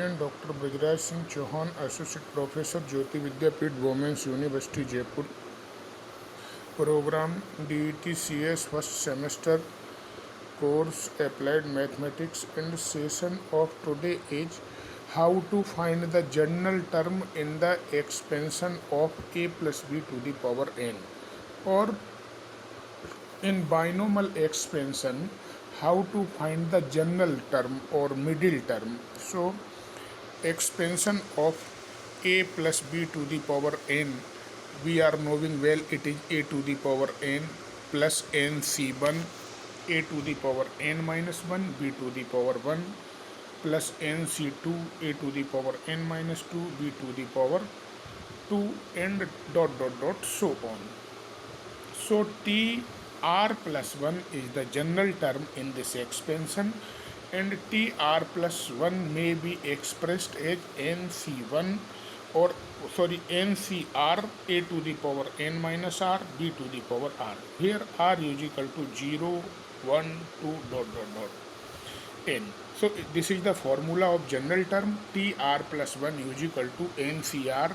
Opinion Dr. Brajraj Singh Chauhan, Associate Professor, Jyoti Vidyapeeth, Women's University, Jaipur. Program DET CS First Semester Course Applied Mathematics, and session of today is how to find the general term in the expansion of a plus b to the power n, or in binomial expansion how to find the general term or middle term. So expansion of a plus b to the power n, we are knowing well it is a to the power n plus nc1, a to the power n minus 1, b to the power 1, plus nc2, a to the power n minus 2, b to the power 2, and dot dot dot so on. So Tr plus 1 is the general term in this expansion, and Tr plus 1 may be expressed as Nc1 or Ncr, a to the power n minus r, b to the power r. Here r is equal to 0, 1, 2, dot dot dot n. So this is the formula of general term. Tr plus 1 is equal to Ncr,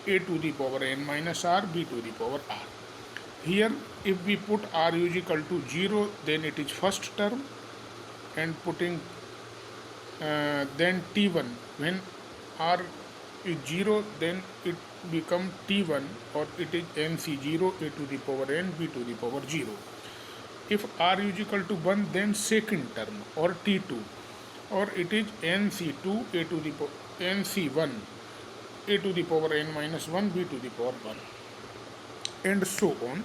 a to the power n minus r, b to the power r. Here if we put r is equal to 0, then it is first term, and putting then t1, when r is 0, then it become t1, or it is nc0, a to the power n, b to the power 0. If r is equal to 1, then second term, or t2, or it is nc2, a to the nc1, a to the power n minus 1, b to the power 1, and so on.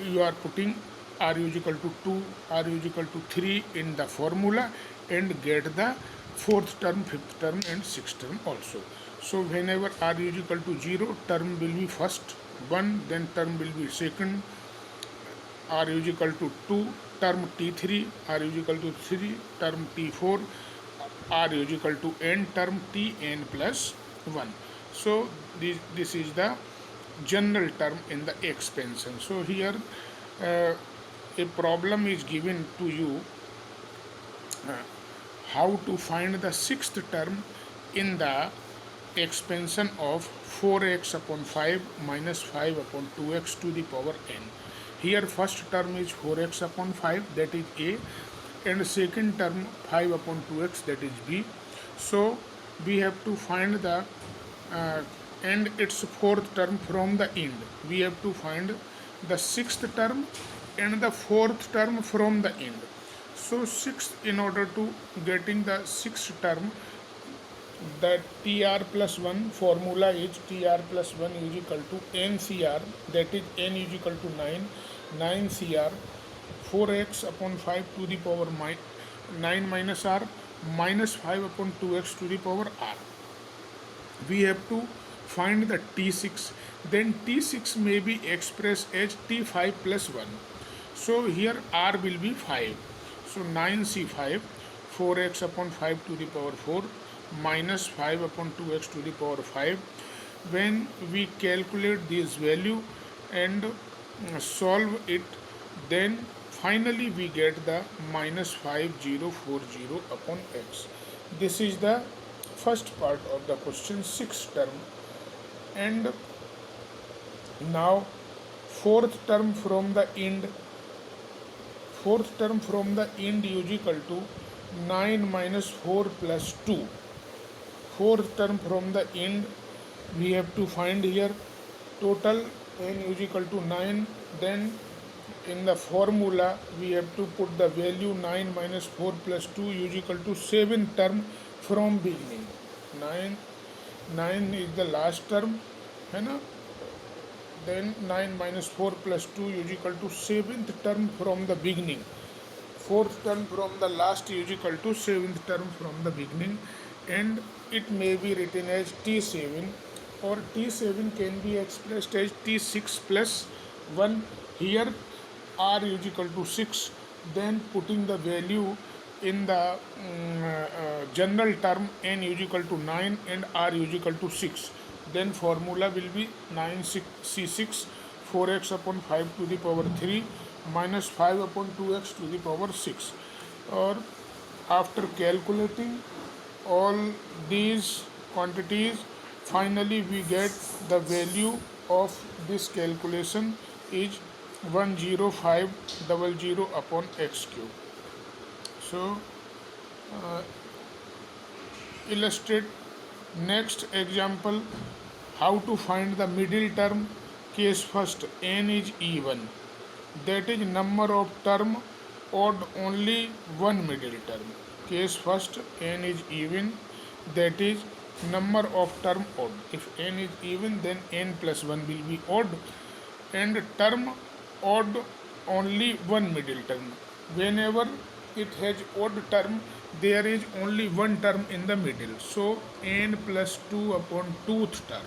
You are putting r is equal to 2, r is equal to 3 in the formula, and get the fourth term, fifth term, and sixth term also. So whenever r is equal to 0, term will be first 1, then term will be second, r is equal to 2, term t3, r is equal to 3, term t4, r is equal to n, term tn plus 1. So this is the general term in the expansion. So here a problem is given to you, how to find the sixth term in the expansion of 4x upon 5 minus 5 upon 2x to the power n. Here first term is 4x upon 5, that is a, and second term 5 upon 2x, that is b. So we have to find the and its fourth term from the end. We have to find the sixth term and the fourth term from the end. So sixth, in order to getting the sixth term, the Tr plus 1 formula is Tr plus 1 is equal to Ncr, that is n is equal to 9, 9Cr, 4x upon 5 to the power 9 minus r, minus 5 upon 2x to the power r. We have to find the T6, then T6 may be expressed as T5 plus 1. So here r will be 5. So 9C5, 4x upon 5 to the power 4, minus 5 upon 2x to the power 5. When we calculate this value and solve it, then finally we get the minus 5040 upon x. This is the first part of the question, sixth term. And now fourth term from the end. Fourth term from the end is equal to 9 minus 4 plus 2. Fourth term from the end, we have to find here total n is equal to 9. Then in the formula we have to put the value 9 minus 4 plus 2 is equal to 7 term from beginning. 9 is the last term, है ना? Then 9 minus 4 plus 2 is equal to 7th term from the beginning. Fourth term from the last is equal to 7th term from the beginning, and it may be written as T7, or T7 can be expressed as T6 plus 1. Here r is equal to 6, then putting the value in the general term, n is equal to 9 and r is equal to 6. Then formula will be 9C6, 4x upon 5 to the power 3, minus 5 upon 2x to the power 6. Or after calculating all these quantities. Finally we get the value of this calculation is 10500 upon x cube. So illustrate next example, how to find the middle term. Case first, n is even, that is number of term odd only one middle term. Case first, n is even, that is number of term odd. If n is even, then n plus 1 will be odd, and term odd only one middle term. Whenever it has odd term, there is only one term in the middle, so n plus 2 upon 2th term.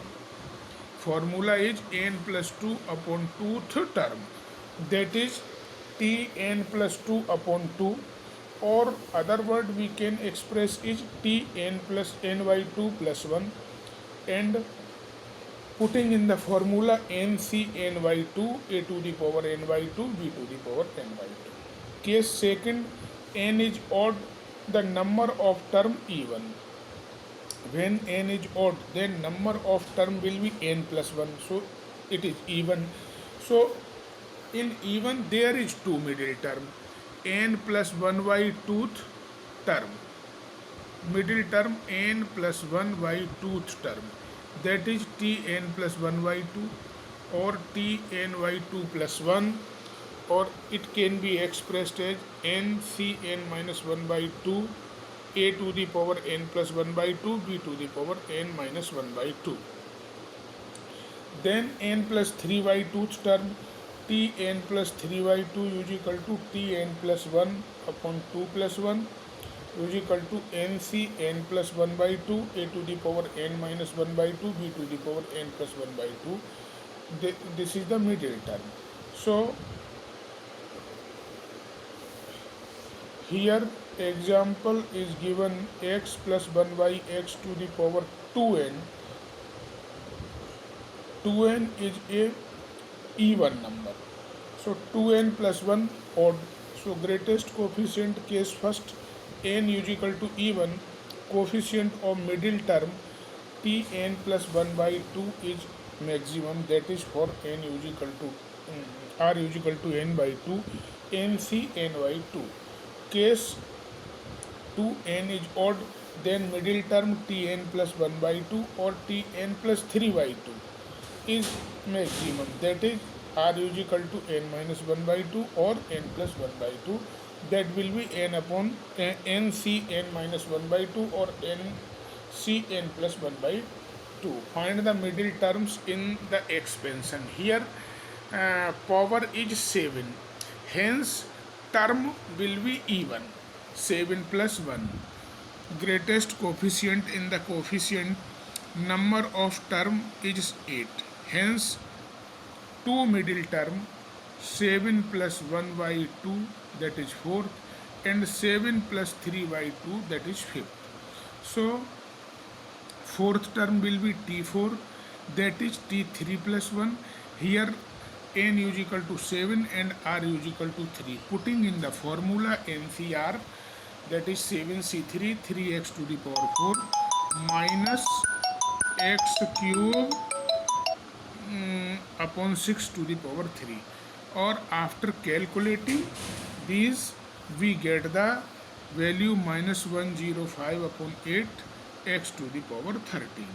Formula is n plus 2 upon 2th term, that is t n plus 2 upon 2, or other word we can express is t n plus n by 2 plus 1, and putting in the formula n c n by 2 a to the power n by 2 b to the power n by 2. Case second, n is odd, the number of term even. When n is odd, then number of term will be n plus 1, so it is even. So in even there is two middle term, n plus 1 by 2th term, middle term n plus 1 by 2th term, that is t n plus 1 by 2 or t n by 2 plus 1, or it can be expressed as n c n minus 1 by 2 a to the power n plus 1 by 2 b to the power n minus 1 by 2. Then n plus 3 by 2th term, t n plus 3 by 2 is equal to t n plus 1 upon 2 plus 1 is equal to n c n plus 1 by 2 a to the power n minus 1 by 2 b to the power n plus 1 by 2. This is the middle term. So here example is given x plus 1 by x to the power 2n. 2n is a even number, so 2n plus 1 odd. So greatest coefficient, case first, n is equal to even, coefficient of middle term t n plus 1 by 2 is maximum, that is for n is equal to r is equal to n by 2, n c n by 2. Case 2, n is odd, then middle term t n plus 1 by 2 or t n plus 3 by 2 is maximum, that is r is equal to n minus 1 by 2 or n plus 1 by 2, that will be n upon n c n minus 1 by 2 or n c n plus 1 by 2. Find the middle terms in the expansion. Here power is 7, hence term will be even, 7 plus 1. Greatest coefficient in the coefficient, number of term is 8, hence 2 middle term, 7 plus 1 by 2 that is 4th, and 7 plus 3 by 2 that is 5th. So 4th term will be t4, that is t3 plus 1. Here n is equal to 7 and r is equal to 3. Putting in the formula NCR, that is 7c3 3x to the power 4 minus x cube upon 6 to the power 3, or after calculating these we get the value minus 105 upon 8 x to the power 13.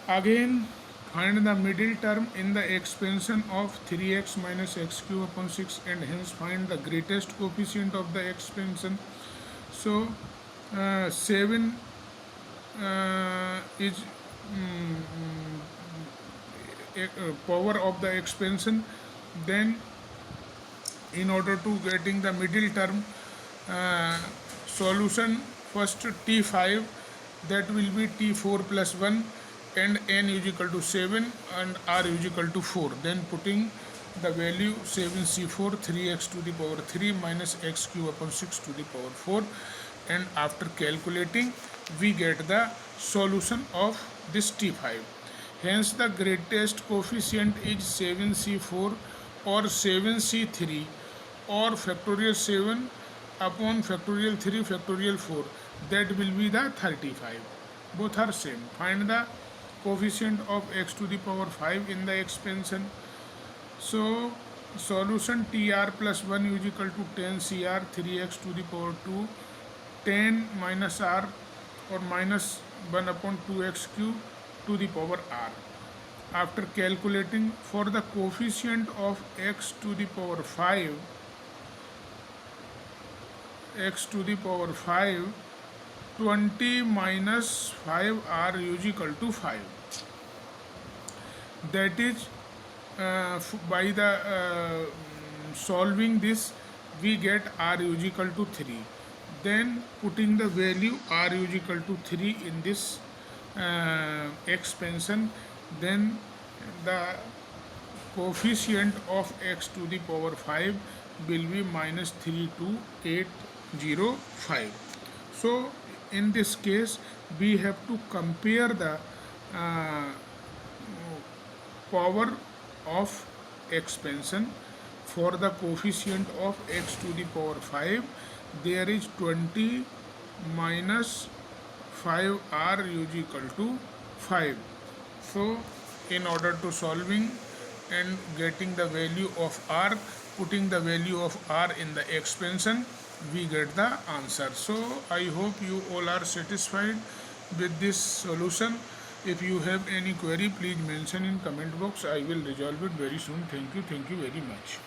Again find the middle term in the expansion of 3x minus x cube upon 6, and hence find the greatest coefficient of the expansion. So 7 is power of the expansion. Then in order to getting the middle term solution, first t5, that will be t4 plus 1 and n is equal to 7 and r is equal to 4. Then putting the value 7c4 3x to the power 3 minus x cube upon 6 to the power 4, and after calculating we get the solution of this t5. Hence the greatest coefficient is 7c4 or 7c3 or factorial 7 upon factorial 3 factorial 4. that will be the 35. Both are same. Find the coefficient of x to the power 5 in the expansion. So solution TR plus 1 is equal to 10 CR 3x to the power 2 10 minus R or minus 1 upon 2x cube to the power R. After calculating for the coefficient of x to the power 5, x to the power 5, 20 minus 5R is equal to 5. That is, by the solving this, we get R is equal to 3. Then putting the value R is equal to 3 in this expansion, then the coefficient of x to the power 5 will be minus 32805. So in this case we have to compare the power of expansion. For the coefficient of x to the power 5, there is 20 minus 5R is equal to 5. So in order to solving and getting the value of R, putting the value of R in the expansion, we get the answer. So I hope you all are satisfied with this solution. If you have any query, please mention in comment box. I will resolve it very soon. Thank you very much.